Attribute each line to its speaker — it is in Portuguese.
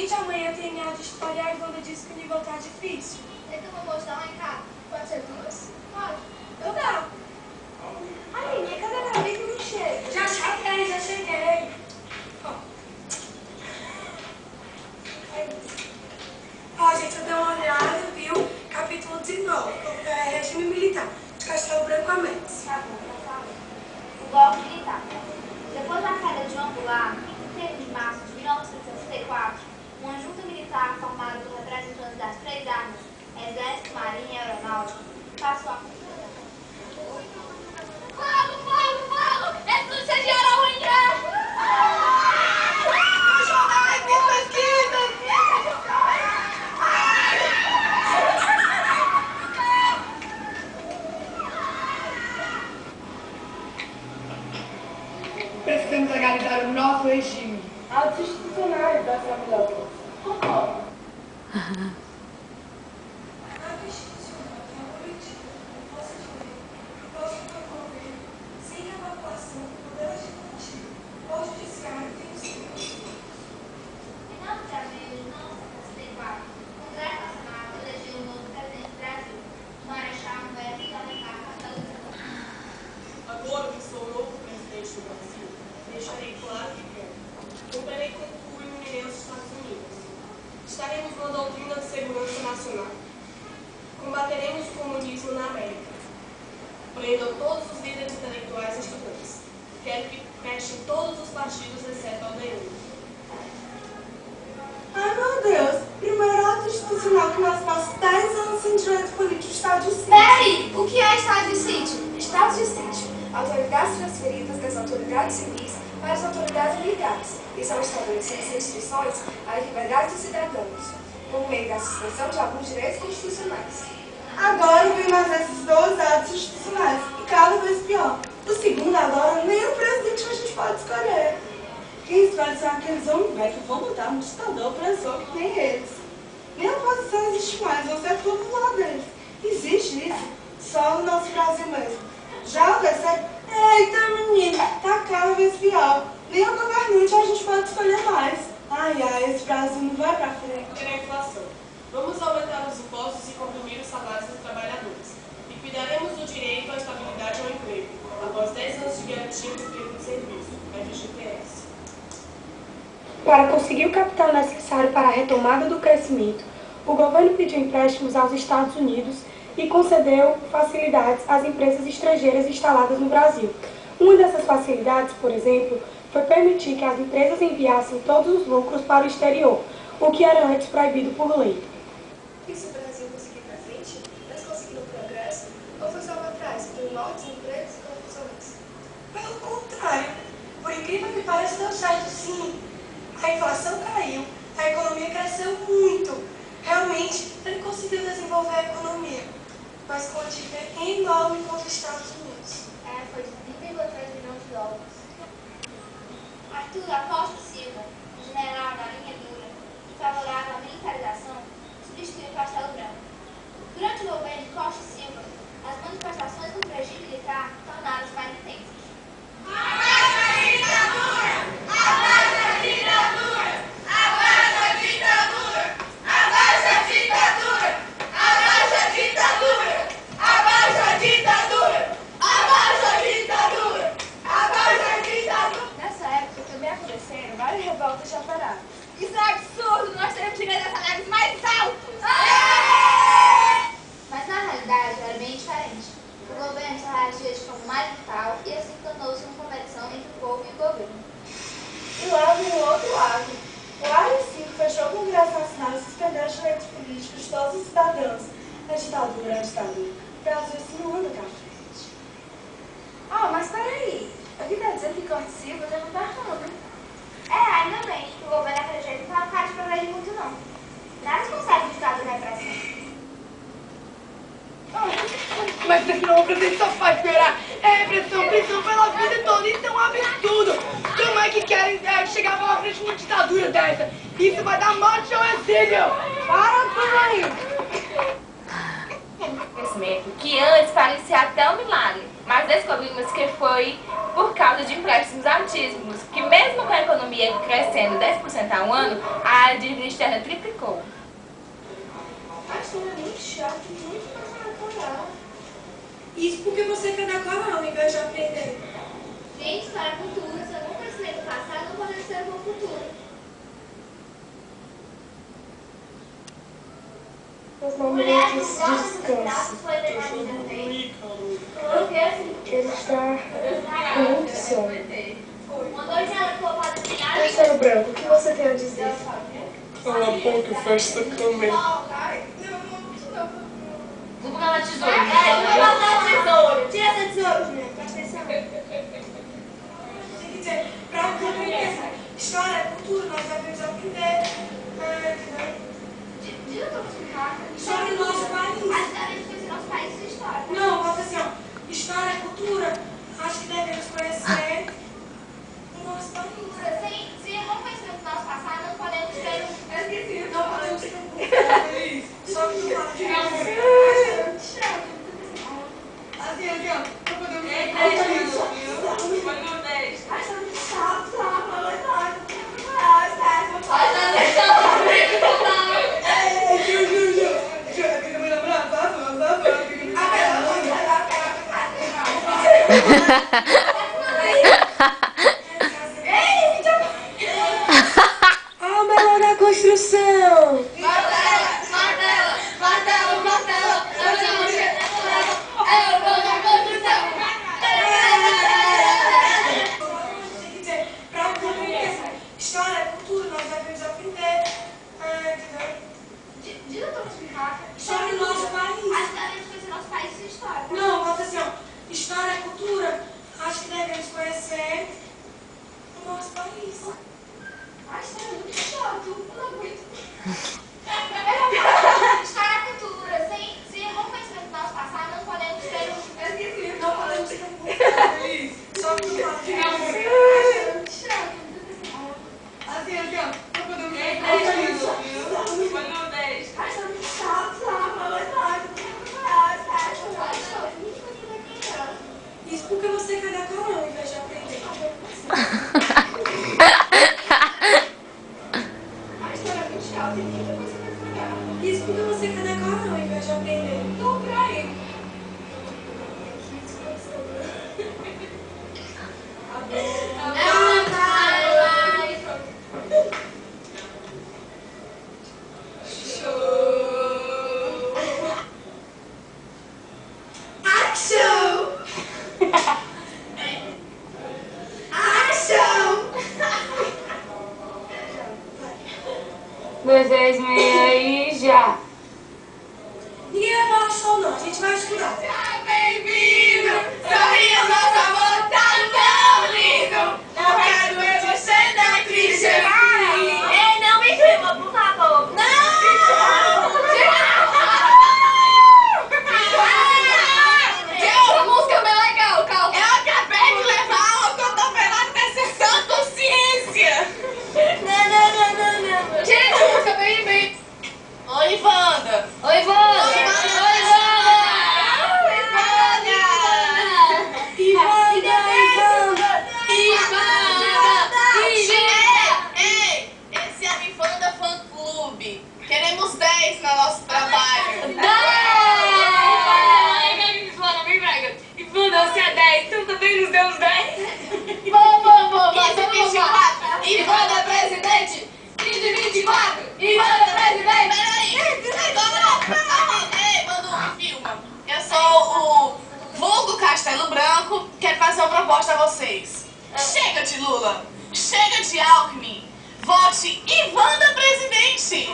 Speaker 1: Gente, amanhã tem aula de história e a Ivana disse que o nível tá difícil.
Speaker 2: Será que eu vou mostrar lá em casa? Pode ser duas?
Speaker 1: Pode. Então dá. Aline, cadê meu amigo? Não chega. Já cheguei. Ó, gente, eu dei uma olhada, viu? Capítulo 19, regime militar, de Castelo Branco a Mendes.
Speaker 2: Tá bom. O golpe militar. Depois da queda de João Goulart, em 3 de março de 1964, uma junta militar formada por representantes das 3 armas, Exército, Marinha e Aeronáutica, passou a funcionar. Fogo! É tudo incendiário amanhã!
Speaker 3: Precisamos legalizar o nosso regime.
Speaker 1: Atos institucionais da Assembleia.
Speaker 2: Concordo.
Speaker 1: Ato institucional que é o objetivo da posse de lei, proposta pelo governo, sem evacuação do poder legislativo ou judiciário tem o seu.
Speaker 2: Em 9 de abril de 1964, o Congresso Nacional elegeu o novo presidente do Brasil, o Marechal Humberto de Alencar Castelo Branco.
Speaker 4: Agora que sou o novo presidente do Brasil, deixarei claro que quero. Cumprirei com o que me irei aos Estados Unidos. Estaremos na doutrina de segurança nacional. Combateremos o comunismo na América. Prendam todos os líderes intelectuais e estudantes. Quero que fechem todos os partidos, exceto a ADN.
Speaker 1: Ai, meu Deus. Primeiro ato institucional que nós passamos 10 anos sem direito político, estado de sítio.
Speaker 2: Peraí, o que é estado de sítio?
Speaker 5: Estado de sítio. Autoridades transferidas das autoridades civis para as autoridades militares e são estabelecidas restrições à liberdade dos cidadãos, por meio da suspensão de alguns direitos constitucionais.
Speaker 1: Agora vem mais esses 2 atos institucionais e cada vez pior. O segundo agora nem o presidente a gente pode escolher. Quem escolhe são aqueles homens velhos que vão botar um ditador opressor que nem eles. Nem a oposição existe mais, vão ser tudo do lado deles. Existe isso só no nosso Brasil mesmo. Já o terceiro, eita menino, tá cada vez pior. Nem o governante a gente pode escolher mais. Ai, esse Brasil não vai pra frente.
Speaker 4: Ter a inflação. Vamos aumentar os impostos e comprimir os salários dos trabalhadores. Liquidaremos o direito à estabilidade ao emprego, após 10 anos de garantia do tempo de serviço, FGTS.
Speaker 1: Para conseguir o capital necessário para a retomada do crescimento, o governo pediu empréstimos aos Estados Unidos e concedeu facilidades às empresas estrangeiras instaladas no Brasil. Uma dessas facilidades, por exemplo, foi permitir que as empresas enviassem todos os lucros para o exterior, o que era antes proibido por lei.
Speaker 5: E se o Brasil conseguir para frente, nós conseguimos progresso, ou foi só para trás, por mortes, empregos e confusões?
Speaker 1: Pelo contrário, por incrível que pareça, deu certo sim. A inflação caiu, a economia cresceu muito. Realmente, ele conseguiu desenvolver a economia, mas com a dívida enorme com os Estados Unidos.
Speaker 2: Foi de 30,3 bilhões de dólares. Arthur Acosta Silva, general da linha dura e favorável à militarização, substituiu Castelo Branco. Durante o governo de Costa e Silva, as manifestações contra o regime militar tornaram-se mais intensas.
Speaker 6: Abaixo a ditadura! Abaixo a ditadura! Abaixo a ditadura! Abaixo a ditadura! Abaixo a ditadura! Abaixo a ditadura! Abaixo a ditadura! Abaixo a ditadura!
Speaker 5: Nessa época também aconteceram várias revoltas já paradas.
Speaker 2: Isso é absurdo! Nós temos direito a salários mais altos! Mas na realidade era bem diferente. O governo só reagia de forma mais brutal e assim tornou-se uma competição entre o povo e o governo.
Speaker 1: E lá vem o outro lado. O AI-5 fechou o Congresso Nacional e suspendeu os direitos políticos de todos os cidadãos. A ditadura. O Brasil assim não anda pra frente.
Speaker 5: Mas peraí. Aqui tá dizendo que Costa e Silva teve um perdão, né?
Speaker 2: Ainda bem que o governo daquele jeito não tá cara de progredir muito não. Nada se consegue de ditadura e repressão.
Speaker 3: Mas esse novo presidente só faz piorar. É pressão pela vida toda. Isso é um absurdo. Como é que querem chegar pela frente de uma ditadura dessa? Isso vai dar morte ao exílio.
Speaker 1: Para tudo aí!
Speaker 7: Crescimento que antes parecia até um milagre, mas descobrimos que foi por causa de empréstimos altíssimos, que mesmo com a economia crescendo 10% ao ano, a área de dívida externa triplicou.
Speaker 1: A história é muito chata e muito decorar. Isso porque você quer decorar ao invés de aprender.
Speaker 2: Gente, história é cultura. Se eu não conhecer do passado, não pode ser bom futuro.
Speaker 5: Os momentos de descanso. Ele está com muito sono. Castelo Branco, o que você tem a dizer?
Speaker 4: Cala a boca, fecha essa câmera.
Speaker 7: Vamos pegar uma tesoura.
Speaker 1: Tira essa tesoura, Juliana, presta atenção. Tem que dizer, pra compreender. História é cultura, nós devemos aprender.
Speaker 2: Diga pra explicar.
Speaker 1: História do nosso país.
Speaker 2: A história de conhecer nosso país e sua história.
Speaker 1: Não, bota assim, ó. História é cultura. Acho que devemos conhecer o nosso país.
Speaker 2: Sem bom conhecimento do nosso passado, não podemos ter um...
Speaker 1: Eu esqueci, não podemos ter um só que não fala de assim, ó. Não podemos ter
Speaker 5: Alma na construção!
Speaker 1: História é cultura, nós devemos aprender.
Speaker 2: Diga pra explicar.
Speaker 1: História do nosso país.
Speaker 2: A história de conhecer nosso país e sua história.
Speaker 1: Não, bota assim, ó. História é cultura. Acho que devemos conhecer o nosso país.
Speaker 2: A história é muito chata, eu não aguento. História é cultura. Sem bom conhecimento do nosso passado, não podemos ter um...
Speaker 1: Eu esqueci, não podemos ter um só que não fala de assim, ó. Não podemos ter isso porque você quer decorar ao invés de aprender. Isso porque você quer decorar ao invés de aprender. Então, peraí.
Speaker 5: Vocês vêm aí já.
Speaker 1: Ninguém vai falar show, não. A gente vai estudar.
Speaker 6: Bem-vindo! Sorriu, nosso amor tá tão lindo! Não quero ver você tão triste assim!
Speaker 7: Ei, não me queima, por favor.
Speaker 6: Essa música é bem legal, calma! Eu acabei de levar uma cotovelada da sessão de consciência!
Speaker 7: Não.
Speaker 6: Tira essa música bem. Oi, Wanda!
Speaker 7: Oi, Wanda!
Speaker 6: Ei! Esse é a Ivanda Fã Clube. Queremos 10 no nosso trabalho.
Speaker 7: Ivanda, você é 10, então também nos deu uns 10.
Speaker 6: Esse 24. Ivanda presidente. 24. Ivanda presidente. Peraí. Ei, Manu, me filma. Eu sou o vulgo Castelo Branco. Quero fazer uma proposta a vocês. Chega de Lula. Chega de Alckmin. Vote Ivanda presidente.